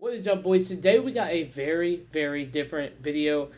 What is up, boys? Today we got a very, very different video,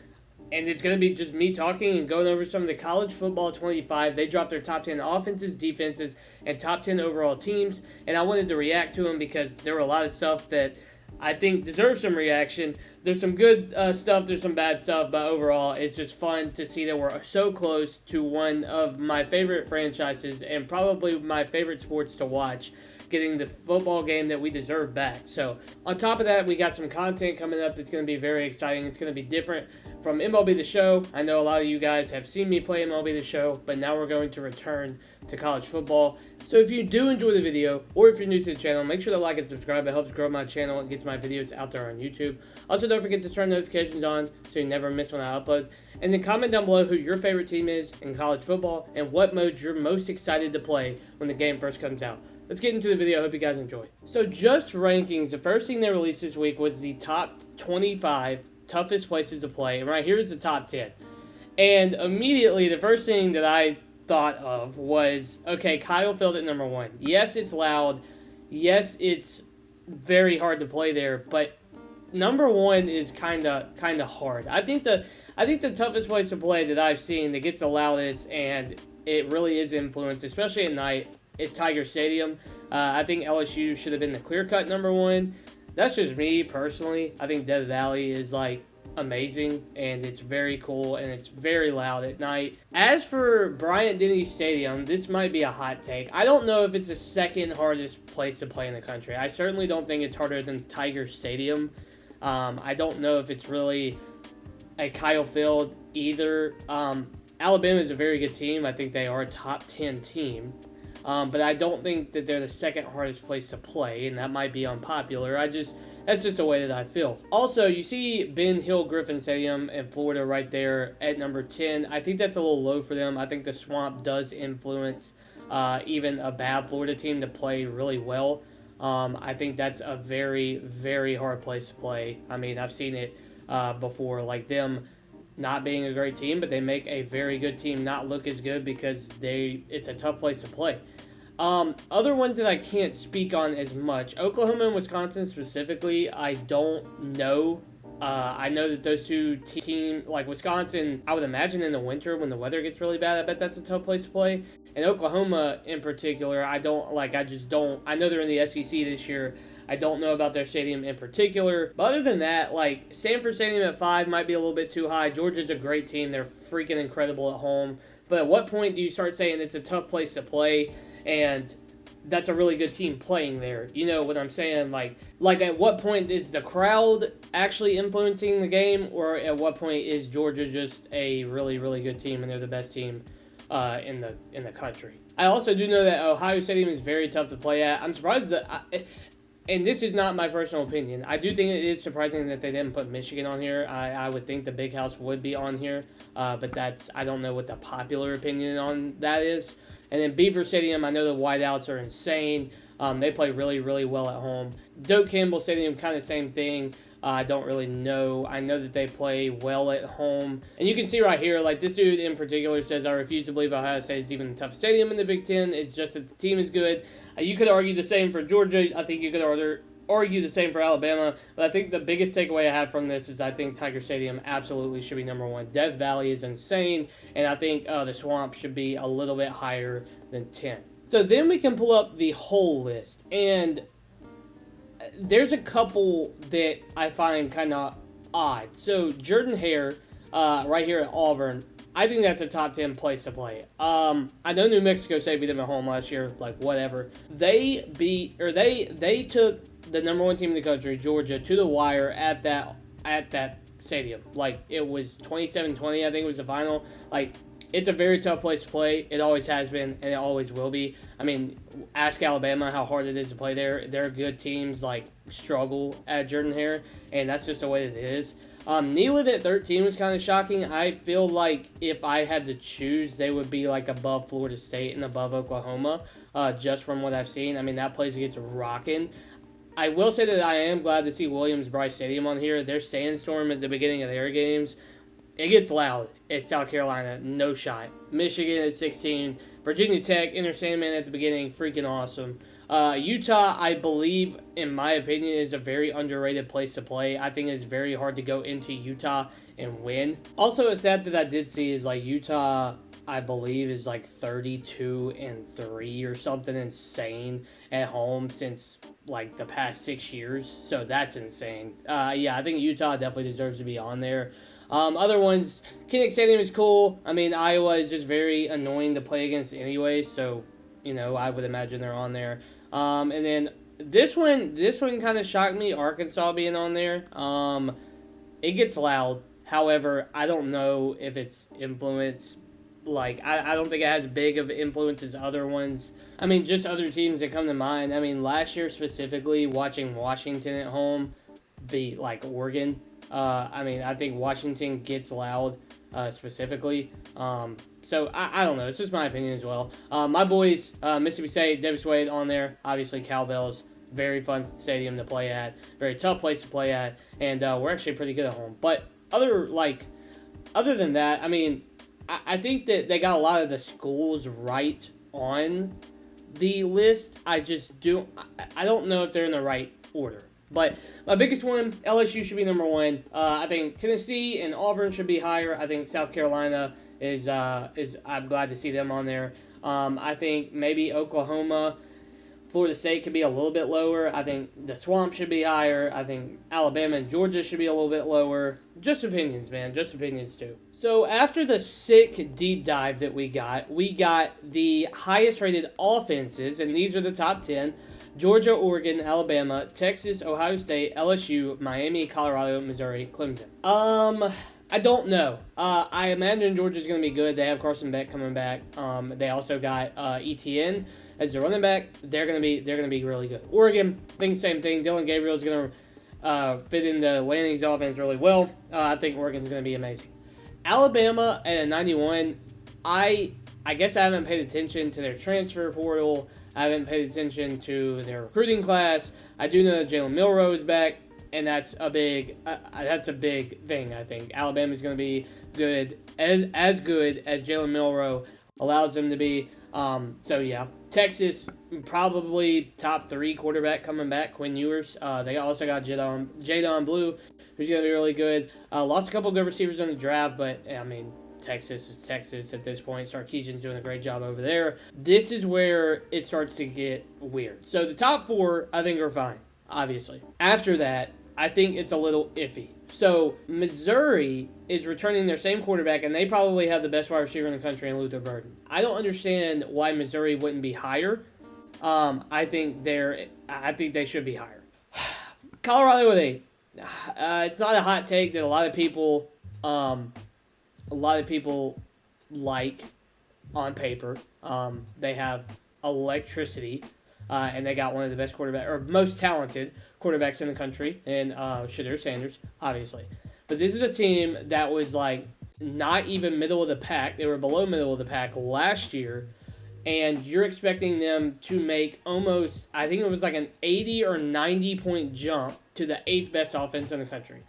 and it's going to be just me talking and going over some of the college football 25. They dropped their top 10 offenses, defenses, and top 10 overall teams, and I wanted to react to them because there were a lot of stuff that I think deserves some reaction. There's some good stuff, there's some bad stuff, but overall, it's just fun to see that we're so close to one of my favorite franchises and probably my favorite sports to watch, getting the football game that we deserve back. So on top of that, we got some content coming up that's going to be very exciting. It's going to be different from MLB The Show. I know a lot of you guys have seen me play MLB The Show, but now we're going to return to college football. So if you do enjoy the video, or if you're new to the channel, make sure to like and subscribe. It helps grow my channel and gets my videos out there on YouTube. Also, don't forget to turn notifications on so you never miss when I upload. And then comment down below who your favorite team is in college football and what mode you're most excited to play when the game first comes out. Let's get into the video. I hope you guys enjoy. So just rankings, the first thing they released this week was the top 25 toughest places to play. And right here is the top 10. And immediately, the first thing that I thought of was, okay, Kyle Field at number 1. Yes, it's loud. Yes, it's very hard to play there, but number 1 is kind of hard. I think the toughest place to play that I've seen that gets the loudest and it really is influenced, especially at night, is Tiger Stadium. I think LSU should have been the clear-cut number 1. That's just me personally. I think Death Valley is like amazing and it's very cool and it's very loud at night. As for Bryant-Denny Stadium, this might be a hot take. I don't know if it's the second hardest place to play in the country. I certainly don't think it's harder than Tiger Stadium. I don't know if it's really a Kyle Field either. Alabama is a very good team. I think they are a top 10 team. But I don't think that they're the second hardest place to play, and that might be unpopular. That's just the way that I feel. Also, you see Ben Hill Griffin Stadium in Florida right there at number 10. I think that's a little low for them. I think the Swamp does influence even a bad Florida team to play really well. I think that's a very, very hard place to play. I mean, I've seen it before, like them not being a great team, but they make a very good team not look as good because it's a tough place to play. Other ones that I can't speak on as much, Oklahoma and Wisconsin specifically, I don't know. I know that those two teams, like Wisconsin, I would imagine in the winter when the weather gets really bad, I bet that's a tough place to play. And Oklahoma in particular, I know they're in the SEC this year. I don't know about their stadium in particular. But other than that, like Sanford Stadium at 5 might be a little bit too high. Georgia's a great team. They're freaking incredible at home. But at what point do you start saying it's a tough place to play and that's a really good team playing there? You know what I'm saying? Like at what point is the crowd actually influencing the game, or at what point is Georgia just a really, really good team and they're the best team in the country? I also do know that Ohio Stadium is very tough to play at. I'm surprised that and this is not my personal opinion, I do think it is surprising that they didn't put Michigan on here. I would think the Big House would be on here, but I don't know what the popular opinion on that is. And then Beaver Stadium, I know the Whiteouts are insane. They play really, really well at home. Doak Campbell Stadium, kind of same thing. I don't really know. I know that they play well at home. And you can see right here, like this dude in particular says, I refuse to believe Ohio State is even the toughest stadium in the Big Ten. It's just that the team is good. You could argue the same for Georgia. I think you could argue the same for Alabama. But I think the biggest takeaway I have from this is I think Tiger Stadium absolutely should be number 1. Death Valley is insane. And I think the Swamp should be a little bit higher than 10. So then we can pull up the whole list. And there's a couple that I find kind of odd. So Jordan-Hare, right here at Auburn, I think that's a top 10 place to play. I know New Mexico State beat them at home last year, like whatever. They took the number 1 team in the country, Georgia, to the wire at that stadium. Like it was 27-20, I think it was the final. Like it's a very tough place to play. It always has been, and it always will be. I mean, ask Alabama how hard it is to play there. Their good teams like struggle at Jordan-Hare, and that's just the way it is. Neyland at 13 was kind of shocking. I feel like if I had to choose, they would be like above Florida State and above Oklahoma, just from what I've seen. I mean, that place gets rocking. I will say that I am glad to see Williams-Brice Stadium on here. Their sandstorm at the beginning of their games, it gets loud at South Carolina, no shot. Michigan at 16. Virginia Tech, Inner Sandman at the beginning, freaking awesome. Utah, I believe, in my opinion, is a very underrated place to play. I think it's very hard to go into Utah and win. Also, a stat that I did see is like Utah, I believe, is like 32-3 or something insane at home since like the past 6 years. So that's insane. Yeah, I think Utah definitely deserves to be on there. Other ones, Kinnick Stadium is cool. I mean, Iowa is just very annoying to play against anyway, so, you know, I would imagine they're on there. And then this one kind of shocked me, Arkansas being on there. It gets loud. However, I don't know if it's influence. Like, I don't think it has big of influence as other ones. I mean, just other teams that come to mind. I mean, last year specifically, watching Washington at home beat, like, Oregon. I mean, I think Washington gets loud, specifically. So, I don't know. It's just my opinion as well. My boys, Mississippi State, Davis Wade on there. Obviously, Cowbells. Very fun stadium to play at. Very tough place to play at. And we're actually pretty good at home. But other than that, I mean, I think that they got a lot of the schools right on the list. I don't know if they're in the right order. But my biggest one, LSU should be number one. I think Tennessee and Auburn should be higher. I think South Carolina is I'm glad to see them on there. I think maybe Oklahoma, Florida State could be a little bit lower. I think the Swamp should be higher. I think Alabama and Georgia should be a little bit lower. Just opinions, man. Just opinions, too. So after the sick deep dive that we got the highest rated offenses, and these are the top 10. Georgia, Oregon, Alabama, Texas, Ohio State, LSU, Miami, Colorado, Missouri, Clemson. I don't know. I imagine Georgia's going to be good. They have Carson Beck coming back. They also got ETN as their running back. They're going to be really good. Oregon, I think same thing. Dylan Gabriel's going to fit into Lanning's offense really well. I think Oregon's going to be amazing. Alabama at a 91. I guess I haven't paid attention to their transfer portal. I haven't paid attention to their recruiting class. I do know that Jalen Milroe is back, and that's a big thing. I think Alabama's going to be good, as good as Jalen Milroe allows them to be. So yeah, Texas probably top 3 quarterback coming back. Quinn Ewers. They also got Jadon Blue, who's going to be really good. Lost a couple good receivers in the draft, but I mean, Texas is Texas at this point. Sarkisian's doing a great job over there. This is where it starts to get weird. So the top 4, I think, are fine, obviously. After that, I think it's a little iffy. So Missouri is returning their same quarterback, and they probably have the best wide receiver in the country in Luther Burden. I don't understand why Missouri wouldn't be higher. I think they should be higher. Colorado with 8. It's not a hot take that a lot of people like on paper. They have electricity, and they got one of the best most talented quarterbacks in the country, and Shedeur Sanders, obviously. But this is a team that was like not even middle of the pack. They were below middle of the pack last year, and you're expecting them to make almost, I think it was like an 80 or 90 point jump to the 8th best offense in the country.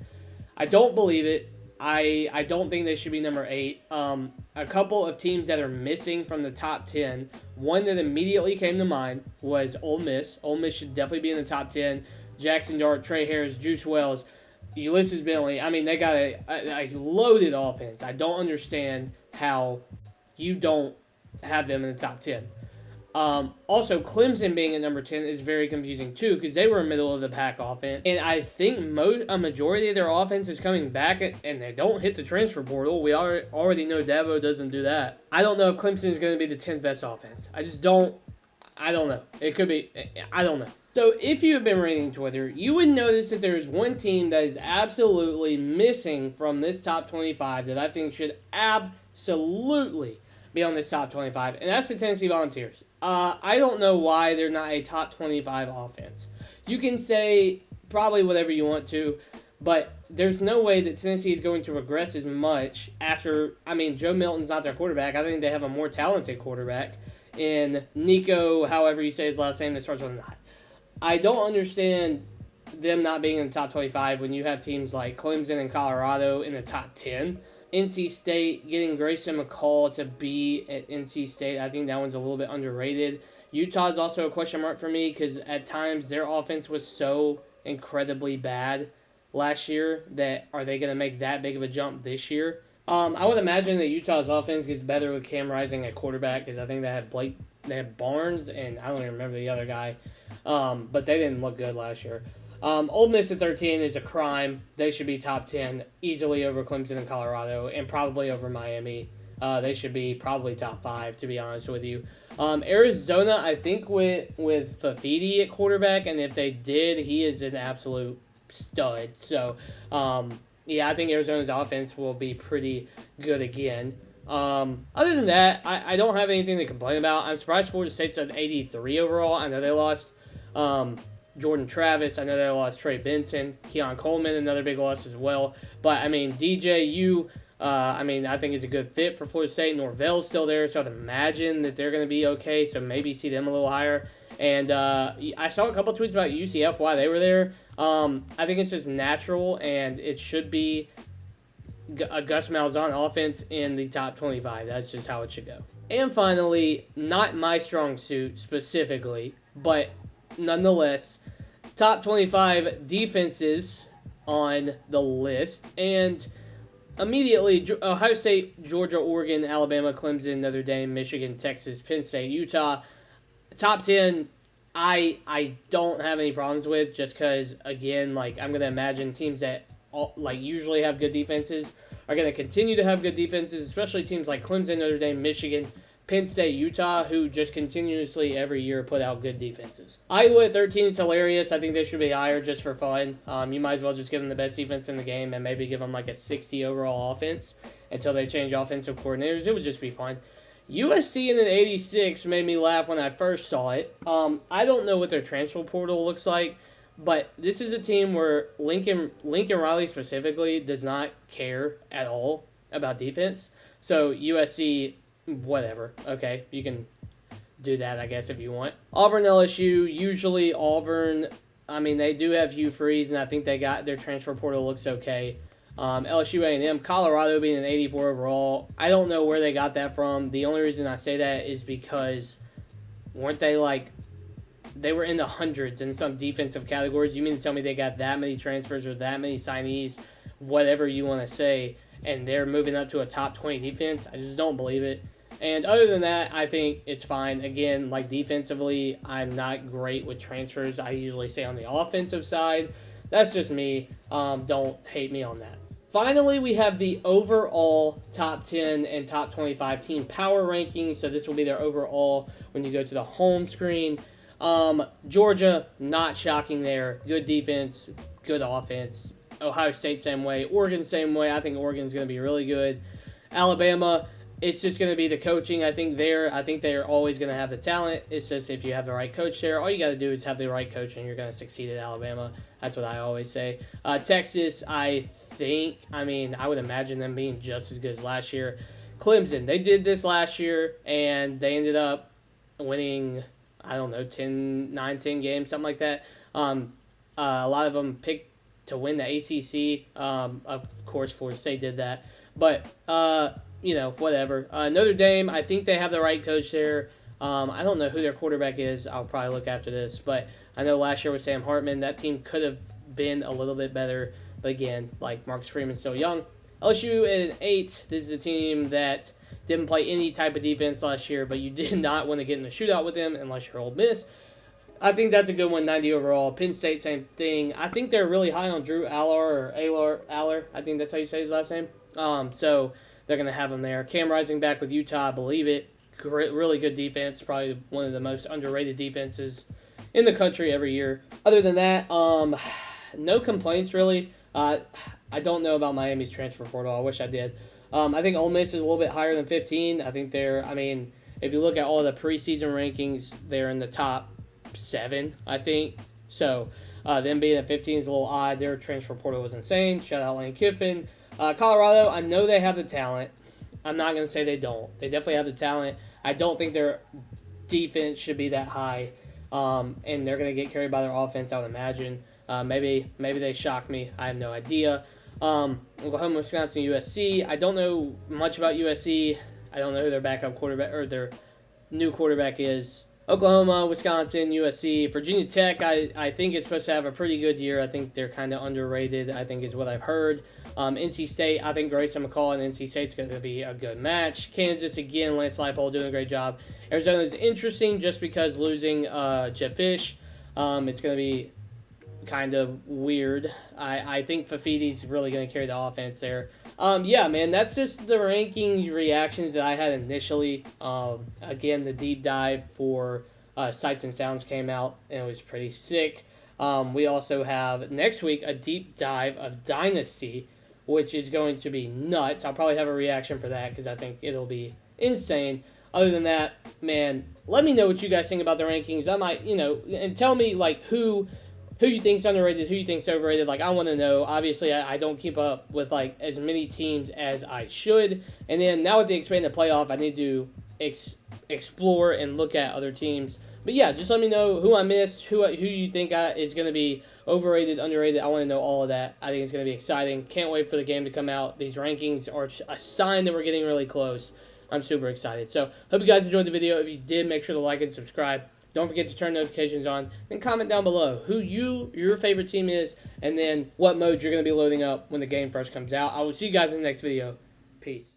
I don't believe it. I don't think they should be number 8. A couple of teams that are missing from the top 10. One that immediately came to mind was Ole Miss. Ole Miss should definitely be in the top 10. Jackson Dart, Trey Harris, Juice Wells, Ulysses Bentley. I mean, they got a loaded offense. I don't understand how you don't have them in the top 10. Also, Clemson being at number 10 is very confusing too, because they were a middle of the pack offense, and I think a majority of their offense is coming back, and they don't hit the transfer portal. We already know Dabo doesn't do that. I don't know if Clemson is going to be the 10th best offense. I don't know. It could be. I don't know. So if you have been reading Twitter, you would notice that there is one team that is absolutely missing from this top 25 that I think should absolutely be on this top 25, and that's the Tennessee Volunteers. I don't know why they're not a top 25 offense. You can say probably whatever you want to, but there's no way that Tennessee is going to regress as much after, I mean, Joe Milton's not their quarterback. I think they have a more talented quarterback in Nico, however you say his last name, that starts with an I. I don't understand them not being in the top 25 when you have teams like Clemson and Colorado in the top 10. NC State, getting Grayson McCall to be at NC State, I think that one's a little bit underrated. Utah's also a question mark for me because at times their offense was so incredibly bad last year that are they going to make that big of a jump this year? I would imagine that Utah's offense gets better with Cam Rising at quarterback because I think they had Barnes, and I don't even remember the other guy, but they didn't look good last year. Ole Miss at 13 is a crime. They should be top 10 easily over Clemson and Colorado, and probably over Miami. They should be probably top 5, to be honest with you. Arizona, I think, went with Fafiti at quarterback, and if they did, he is an absolute stud. So, yeah, I think Arizona's offense will be pretty good again. Other than that, I don't have anything to complain about. I'm surprised Florida State's at 83 overall. I know they lost Jordan Travis. I know they lost Trey Benson. Keon Coleman, another big loss as well. But, I mean, DJU, I think is a good fit for Florida State. Norvell's still there, so I'd imagine that they're going to be okay, so maybe see them a little higher. And I saw a couple tweets about UCF, why they were there. I think it's just natural, and it should be a Gus Malzahn offense in the top 25. That's just how it should go. And finally, not my strong suit specifically, but nonetheless, top 25 defenses on the list. And immediately, Ohio State, Georgia, Oregon, Alabama, Clemson, Notre Dame, Michigan, Texas, Penn State, Utah. Top 10, I don't have any problems with, just because, again, I'm going to imagine teams that usually have good defenses are going to continue to have good defenses, especially teams like Clemson, Notre Dame, Michigan, Penn State, Utah, who just continuously every year put out good defenses. Iowa at 13 is hilarious. I think they should be higher just for fun. You might as well just give them the best defense in the game and maybe give them a 60 overall offense until they change offensive coordinators. It would just be fun. USC in an 86 made me laugh when I first saw it. I don't know what their transfer portal looks like, but this is a team where Lincoln Riley specifically does not care at all about defense. So USC, whatever. Okay, you can do that, I guess, if you want. Auburn, LSU, usually Auburn, they do have Hugh Freeze, and I think they got their transfer portal looks okay. LSU, A&M, Colorado being an 84 overall. I don't know where they got that from. The only reason I say that is because weren't they they were in the hundreds in some defensive categories. You mean to tell me they got that many transfers or that many signees, whatever you want to say, and they're moving up to a top 20 defense? I just don't believe it. And other than that, I think it's fine. Again, defensively, I'm not great with transfers. I usually say on the offensive side. That's just me. Don't hate me on that. Finally, we have the overall top 10 and top 25 team power rankings. So this will be their overall when you go to the home screen. Georgia, not shocking there. Good defense, good offense. Ohio State, same way. Oregon, same way. I think Oregon's going to be really good. Alabama, it's just going to be the coaching. I think they're always going to have the talent. It's just if you have the right coach there, all you got to do is have the right coach and you're going to succeed at Alabama. That's what I always say. Texas, I would imagine them being just as good as last year. Clemson, they did this last year and they ended up winning, 10 games, something like that. A lot of them picked to win the ACC. Of course, Florida State did that. But, whatever. Notre Dame, I think they have the right coach there. I don't know who their quarterback is. I'll probably look after this. But I know last year with Sam Hartman, that team could have been a little bit better. But again, Marcus Freeman's still young. LSU at an 8. This is a team that didn't play any type of defense last year, but you did not want to get in a shootout with them unless you're Ole Miss. I think that's a good one, 90 overall. Penn State, same thing. I think they're really high on Drew Aller. I think that's how you say his last name. So they're going to have him there. Cam Rising back with Utah, I believe it. Really good defense. Probably one of the most underrated defenses in the country every year. Other than that, no complaints really. I don't know about Miami's transfer portal. I wish I did. I think Ole Miss is a little bit higher than 15. I think if you look at all the preseason rankings, they're in the top 7, I think. So them being at 15 is a little odd. Their transfer portal was insane. Shout out Lane Kiffin. Colorado, I know they have the talent. I'm not going to say they don't. They definitely have the talent. I don't think their defense should be that high. And they're going to get carried by their offense, I would imagine. Maybe they shock me. I have no idea. Oklahoma, Wisconsin, USC. I don't know much about USC. I don't know who their backup quarterback or their new quarterback is. Oklahoma, Wisconsin, USC, Virginia Tech, I think is supposed to have a pretty good year. I think they're kind of underrated, I think is what I've heard. NC State, I think Grayson McCall and NC State's going to be a good match. Kansas, again, Lance Leipold doing a great job. Arizona is interesting just because losing Jedd Fisch. It's going to be kind of weird. I think Fafidi's really going to carry the offense there. Yeah, man, that's just the ranking reactions that I had initially. Again, the deep dive for Sights and Sounds came out, and it was pretty sick. We also have next week a deep dive of Dynasty, which is going to be nuts. I'll probably have a reaction for that because I think it'll be insane. Other than that, man, let me know what you guys think about the rankings. I might, and tell me like who you think's underrated, who you think's overrated. Like I want to know. Obviously, I don't keep up with like as many teams as I should. And then now with the expanded playoff, I need to explore and look at other teams. But yeah, just let me know who I missed, who you think is going to be overrated, underrated. I want to know all of that. I think it's going to be exciting. Can't wait for the game to come out. These rankings are a sign that we're getting really close. I'm super excited. So, hope you guys enjoyed the video. If you did, make sure to like and subscribe. Don't forget to turn notifications on. And comment down below who your favorite team is, and then what mode you're going to be loading up when the game first comes out. I will see you guys in the next video. Peace.